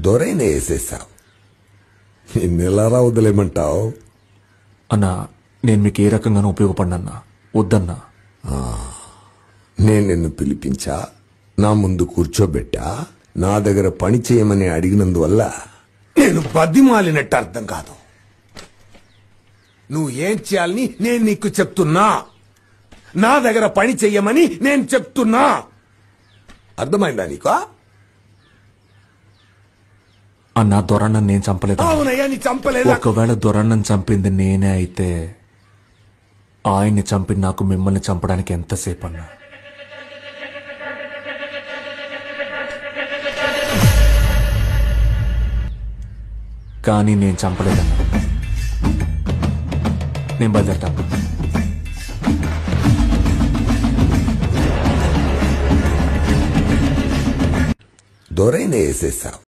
దొరైనా వేసేసావు. నిన్నెలారా వదిలేమంటావు? అన్నా, నేను మీకు ఏ రకంగానూ ఉపయోగపడినన్నా వద్దన్నా. నేను నిన్ను పిలిపించా, నా ముందు కూర్చోబెట్టా, నా దగ్గర పని చేయమని అడిగినందువల్ల నేను బద్దిమాలినట్టు అర్థం కాదు. నువ్వు ఏం చేయాలని నేను నీకు చెప్తున్నా, నా దగ్గర పని చెయ్యమని నేను చెప్తున్నా. అర్థమైందా నీకు? అన్నా, దొరన్నను నేను చంపలేదు. అవునయ్యా, నీ చంపలేదు. ఒకవేళ దొరన్నను చంపింది నేనే అయితే ఆయన్ని చంపి నాకు మిమ్మల్ని చంపడానికి ఎంతసేపు అన్నా? కానీ నేను చంపలేదన్నా. నేను బయలుదేరతాను. దొరైనా వేసేసావు.